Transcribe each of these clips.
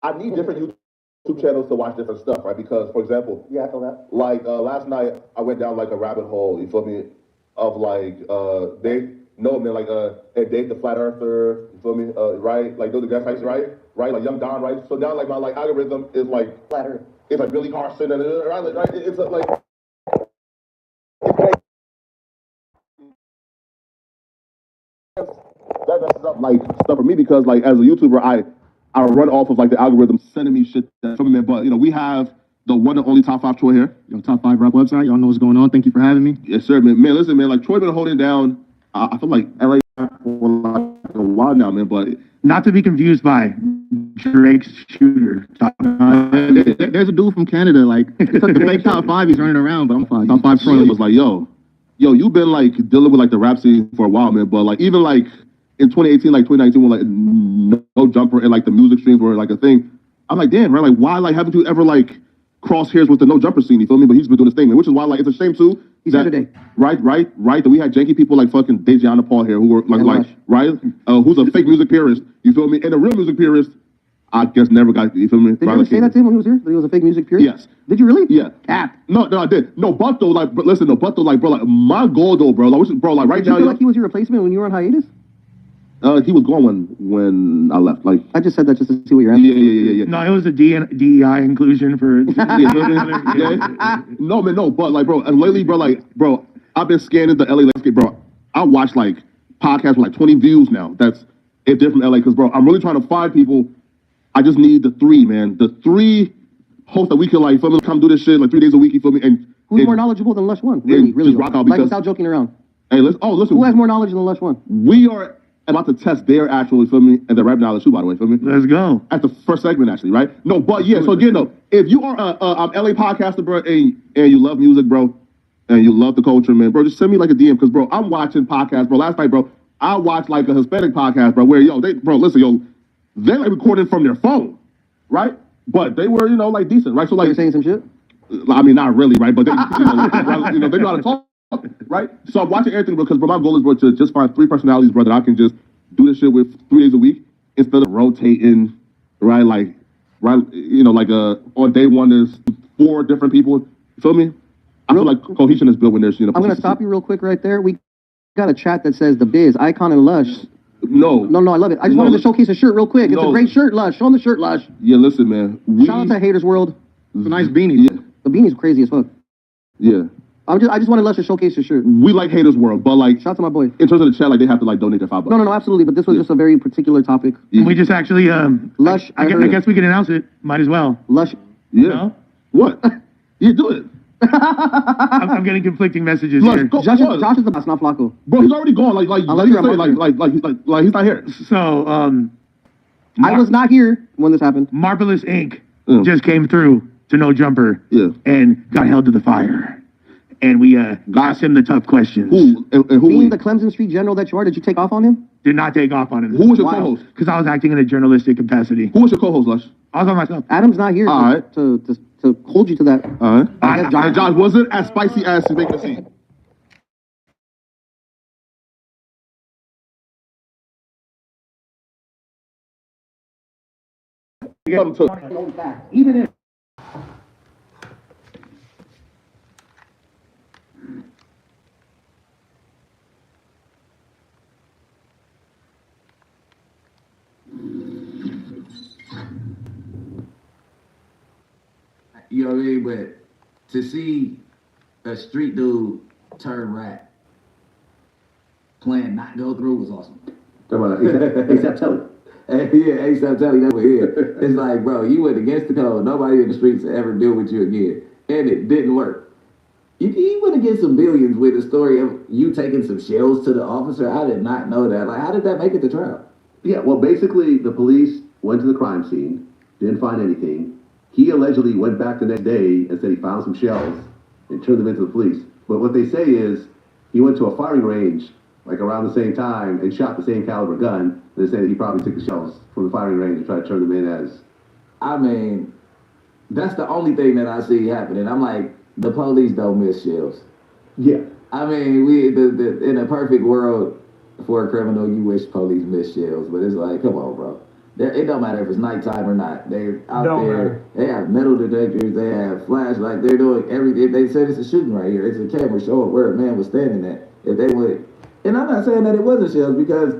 I need different YouTube channels to watch different stuff, right? Because, for example, Yeah, I feel that. like last night, I went down like a rabbit hole. You feel me? Of like they no man like and Dave the Flat Earther. You feel me? Right? Like those are the guys, right? Right? Like Young Don, right? So now like my like algorithm is like Flat Earth. it's like Billy Carson and right? It's like that messes up like stuff for me because like as a YouTuber, I run off of like the algorithm sending me shit from me. But you know, we have the one and only top five Troy here. Yo, top five rap website. Y'all know what's going on. Thank you for having me. Yes, sir, man. Man, listen, man. Like Troy been holding down. I feel like LA for like a while now, man. But Not to be confused by Drake's shooter. There's a dude from Canada, like the fake top five. He's running around, but I'm fine. Top five Troy Troy. was like, yo, you've been like dealing with like the rap scene for a while, man. But like even like in 2018, like 2019, when like no jumper and like the music streams were like a thing, I'm like, damn, right? Like why like haven't you ever like cross hairs with the no jumper scene? You feel me? But he's been doing his thing, man. Which is why like it's a shame too. He's here today. Right. That we had janky people like fucking Dejiana Paul here who were like right, who's a fake music purist. You feel me? And a real music purist, I guess never got. You feel me? Did you ever say that to him when he was here? That he was a fake music purist? Yes. Did you really? Yeah. Cap. No, I did. No, but though, like, listen, no, but though, like, bro, like, my goal though, bro, like, bro, like, right Did you now, feel like he was your replacement when you were on hiatus? he was gone when I left. Like, I just said that just to see what you're at. Yeah. No, it was a DEI inclusion for. No, man, no, but like, bro, and lately, bro, I've been scanning the LA landscape, bro. I watch like podcasts with like 20 views now. That's it did from LA, because bro, I'm really trying to find people. I just need the three, man. The three hosts that we can like, feel me, come do this shit like 3 days a week. You feel me? And who's more knowledgeable than Lush One? Really. Just rock out Like because without joking around. hey, listen. Who has more knowledge than Lush One? We are about to test their actual, feel me, and their rap knowledge too, by the way, feel me? Let's go. At the first segment, actually, right? No, but yeah, so again, though, if you are a LA podcaster, bro, and you love music, bro, and you love the culture, man, bro, just send me like a DM, because, bro, I'm watching podcasts, bro. Last night, bro, I watched like a Hispanic podcast, bro, where, they like recording from their phone, right? But they were, like decent, right? So like, You're saying some shit? I mean, not really, right? But they, they know how to talk, right? So I'm watching everything, bro, because bro, my goal is, bro, to just find three personalities, bro, that I can just do this shit with 3 days a week instead of rotating, right? Like, right, on day one there's 4 different people. You feel me? I feel like cohesion is built when there's, I'm gonna stop you real quick right there. We got a chat that says the Biz, Icon, and Lush. No, I love it. I just wanted to showcase a shirt real quick. It's a great shirt, Lush. Show them the shirt, Lush. Yeah, listen, man. Shout out to Haters World. It's a nice beanie. Yeah. The beanie's crazy as fuck. Yeah. I just wanted Lush to showcase the shirt. We like Haters World, but like, Shout out to my boy. in terms of the chat, like they have to like donate their $5. No, absolutely. But this was just a very particular topic. Yeah. We just actually Lush. I guess we can announce it. Might as well. Lush. Yeah. No? What? You do it. I'm getting conflicting messages Lush, here. go, Josh is the boss, not Flacco. bro, he's already gone. Like he's not here. So I was not here when this happened. Marvelous Inc. just came through to No Jumper and got held to the fire. And we asked him the tough questions. Who? And who? Being the Clemson Street general that you are, did you take off on him? Did not take off on him. Who was your co-host? Because I was acting in a journalistic capacity. Who was your co-host, Lush? I was on myself. Adam's not here All right. to hold you to that. All right. I guess And Josh wasn't as spicy as you make it seem. Even if You know what I mean? But to see a street dude turn rat, plan not go through was awesome. Come on, ASAP Telly. Yeah, ASAP Telly, that was here. It's like, bro, you went against the code. Nobody in the streets will ever deal with you again. And it didn't work. You went against some billions with the story of you taking some shells to the officer. I did not know that. Like, how did that make it to trial? Yeah, well, basically, the police went to the crime scene, didn't find anything. He allegedly went back the next day and said he found some shells and turned them into the police. But what they say is he went to a firing range like around the same time and shot the same caliber gun. They say that he probably took the shells from the firing range and tried to turn them in as. I mean, that's the only thing that I see happening. I'm like, the police don't miss shells. Yeah. I mean, in a perfect world for a criminal, you wish police miss shells, but it's like, come on, bro. It don't matter if it's nighttime or not. They're out Don't there. matter. They have metal detectors. They have flashlights. They're doing everything. They said it's a shooting right here. It's a camera showing where a man was standing at. If they would, and I'm not saying that it wasn't shells because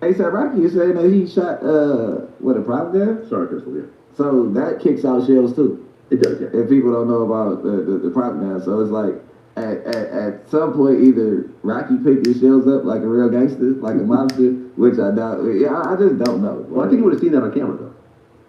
ASAP Rocky is saying that he shot a prop gun. Sorry, Crystal, yeah. So that kicks out shells too. It does, yeah. If people don't know about the prop gun, so it's like at some point either Rocky picked his shells up like a real gangster, like a mobster, which I doubt. Yeah, I just don't know. Well, I think you would have seen that on camera, though.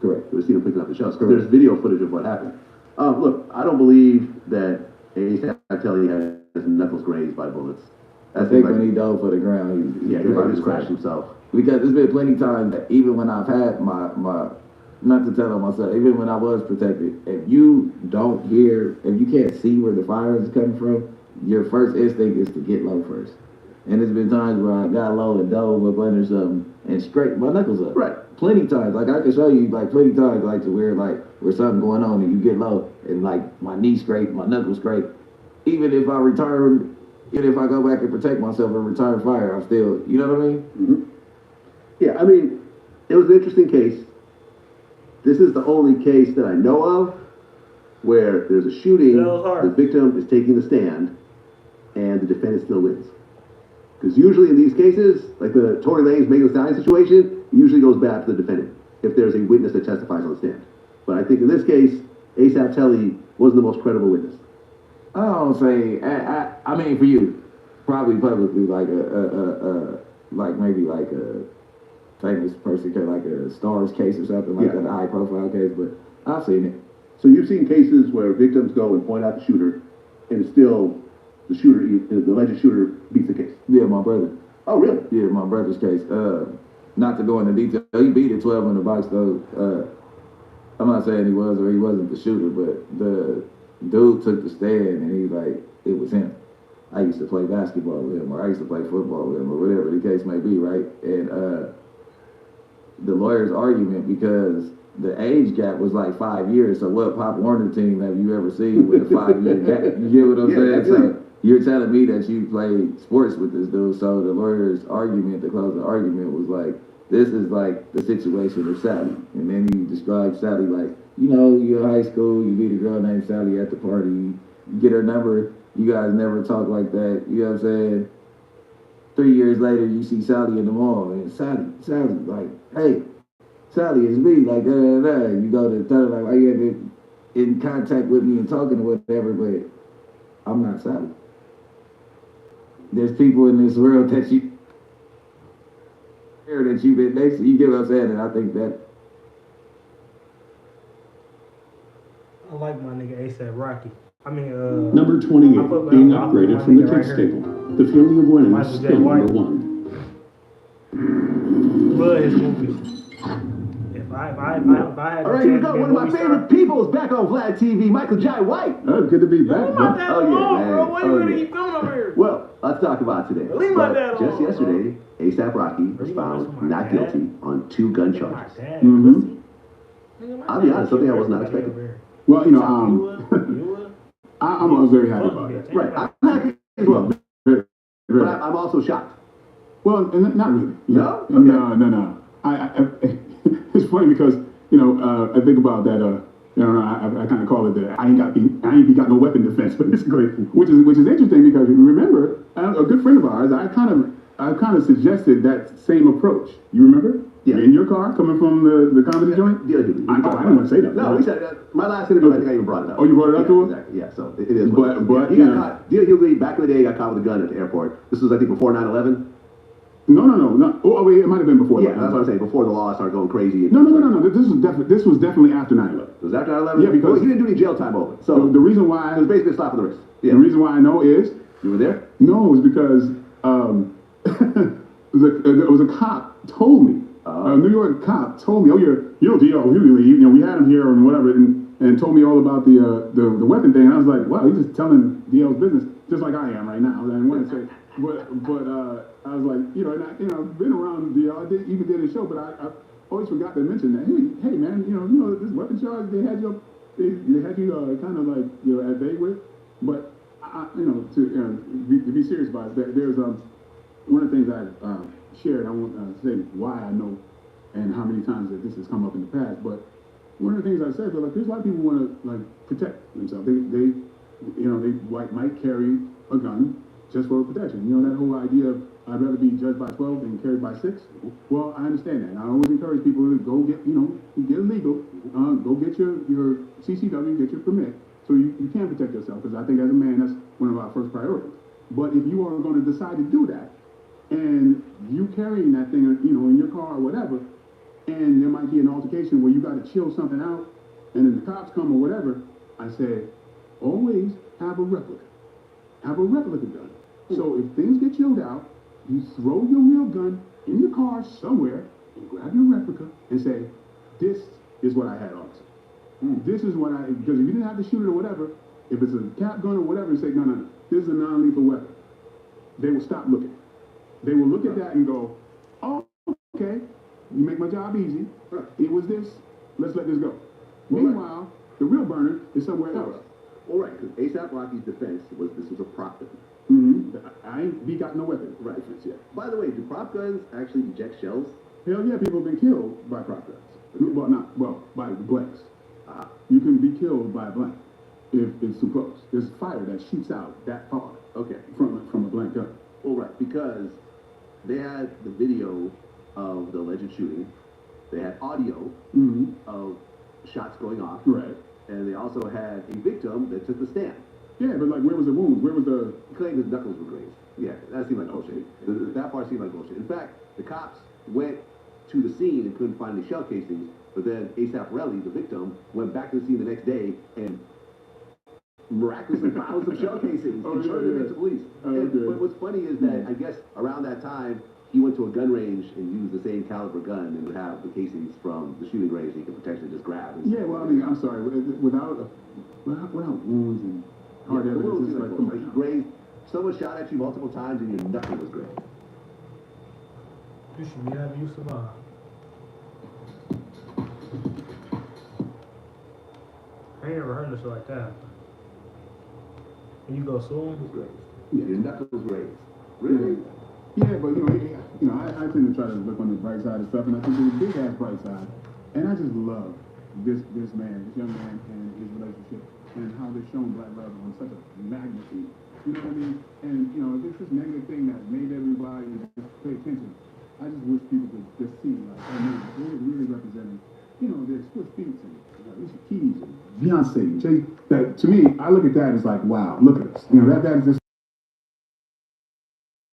Correct. You would have seen him picking up the shells. Because there's video footage of what happened. Look, I don't believe that A$AP Rocky has knuckles grazed by bullets. I think when he dove for the ground, he probably just crashed himself. Because there's been plenty of times that even when I've had my not to tell on myself, even when I was protected, if you don't hear, if you can't see where the fire is coming from, your first instinct is to get low first. And there's been times where I got low and dove up under something and scraped my knuckles up. Right. Plenty times. Like I can show you like plenty times like to where something going on and you get low and like my knee scrape, my knuckles scrape. Even if I return, even if I go back and protect myself and return fire, I'm still, you know what I mean? Mm-hmm. Yeah, I mean, it was an interesting case. This is the only case that I know of where there's a shooting, the victim is taking the stand, and the defendant still wins. Because usually in these cases, like the Tory Lanez Megan Thee Stallion situation, it usually goes back to the defendant if there's a witness that testifies on the stand. But I think in this case, A$AP Telly was the most credible witness. I don't say. I mean, for you, probably publicly, like like maybe like a famous person, like a Stars case or something like that, a high profile case. But I've seen it. So you've seen cases where victims go and point out the shooter, and it's still the shooter, the alleged shooter, beats the case. Yeah, my brother. Oh, really? Yeah, my brother's case. Not to go into detail, he beat it 12 in the box though. I'm not saying he was or he wasn't the shooter, but the dude took the stand and he like, it was him. I used to play basketball with him, or I used to play football with him, or whatever the case may be, right? And the lawyer's argument, because the age gap was like 5 years, so what Pop Warner team have you ever seen with a 5-year gap? You get what I'm saying? So you're telling me that you played sports with this dude, so the lawyer's argument, the closing argument was like, this is like the situation of Sally. And then he described Sally like, you know, you're in high school, you meet a girl named Sally at the party, you get her number, you guys never talk like that, you know what I'm saying? 3 years later, you see Sally in the mall, and Sally, like, hey, Sally, it's me, like, da, da, da. You go to tell her, like, why you haven't been in contact with me and talking or whatever, but I'm not Sally. There's people in this world that you've been next to, you get what I'm saying, and I think that. I like my nigga A$AP Rocky. I mean, Number 28, being upgraded from the kicks table. The feeling of winning is still number one. Love his movies. If I had all right, here we go. One of my favorite people is back on Vlad TV, Michael Jai White. Oh, good to be back, bro. Oh, yeah, bro. What are you doing over here? Well, let's talk about today. Leave my dad alone, just yesterday, A$AP Rocky was found not guilty on 2 gun charges. I'll be honest, something I was not expecting. Well, you know, I'm very happy about it. Right, I'm happy as well. But I'm also shocked. Well, not really. No? Okay. No. It's funny because, you know, I think about that, you know, I kind of call it the I ain't got no weapon defense, basically, which is interesting because you remember a good friend of ours, I kind of suggested that same approach. You remember? Yeah. In your car coming from the comedy joint? Yeah, I didn't want to say that. No, we said that. My last interview, I think I even brought it up. Oh, you brought it up to him? Exactly. Yeah, so it is. But he got caught. D.L. Hughley, back in the day, got caught with a gun at the airport. This was, I think, before 9/11. No. Oh, wait, it might have been before. Yeah, that's what I'm saying. Before the law started going crazy. No. This was definitely after 9/11. It was after 9/11? Yeah, because he didn't do any jail time over it. So the reason why it was basically a slap on the wrist. Yeah. The reason why I know is you were there. No, it was because it was a cop told me. A New York cop told me, "Oh, you're D.L. Hughley. You know, we had him here and whatever," and told me all about the weapon thing. And I was like, "Wow, he's just telling D.L.'s business, just like I am right now." And I wanted to say, but I was like, you know, and I've been around D.L. I even did a show, but I always forgot to mention that. Hey, man, you know this weapon charge they had you kind of like at bay with, but to be serious about it, there's one of the things I shared. I won't say why I know and how many times that this has come up in the past. But one of the things I said, like, there's a lot of people want to like protect themselves. They might carry a gun just for protection. You know, that whole idea of I'd rather be judged by 12 than carried by 6. Well, I understand that. And I always encourage people to go get, get illegal, go get your CCW, get your permit, so you can protect yourself. Because I think as a man, that's one of our first priorities. But if you are going to decide to do that, and you carrying that thing, in your car or whatever, and there might be an altercation where you got to chill something out, and then the cops come or whatever, I said, always have a replica. Have a replica gun. So if things get chilled out, you throw your real gun in your car somewhere and grab your replica and say, this is what I had, officer. This is what because if you didn't have to shoot it or whatever, if it's a cap gun or whatever, say, no, this is a non-lethal weapon. They will stop looking. They will look at that and go, oh, okay, you make my job easy. It was this, let's let this go. Meanwhile, the real burner is somewhere else. All right, because ASAP Rocky's defense was this was a prop gun. He got no weapon. Right. Yeah. By the way, do prop guns actually eject shells? Hell yeah, people have been killed by prop guns. By blanks. You can be killed by a blank if it's too close. There's fire that shoots out that far. Okay. From a blank gun. All right, because they had the video of the alleged shooting. They had audio of shots going off. Right. And they also had a victim that took the stand. Yeah, but like, where was the wound? Where was the... He claimed his knuckles were grazed. Yeah, that seemed like bullshit. That part seemed like bullshit. In fact, the cops went to the scene and couldn't find any shell casings, but then ASAP Relly, the victim, went back to the scene the next day and miraculously found some shell casings and turned them into police. But what's funny is that I guess around that time, he went to a gun range and used the same caliber gun and would have the casings from the shooting range he could potentially just grab. Yeah, well, I mean, I'm sorry, without wounds and hard evidence, it's like, he grazed, someone shot at you multiple times and your knuckle was grazed. You should be happy you survived. I ain't never heard of shit like that. And you go sue him? Yeah, your knuckles grazed. Really? Yeah, but I tend to try to look on the bright side of stuff, and I think there's a big ass bright side. And I just love this young man, and his relationship, and how they're showing black love on such a magnitude. You know what I mean? And if it's this negative thing that made everybody just pay attention, I just wish people could just see, like, oh man, they're really representing, their Swiss Beats and Alicia Keys and Beyonce, Jay. That to me, I look at that as like, wow, look at us. That is just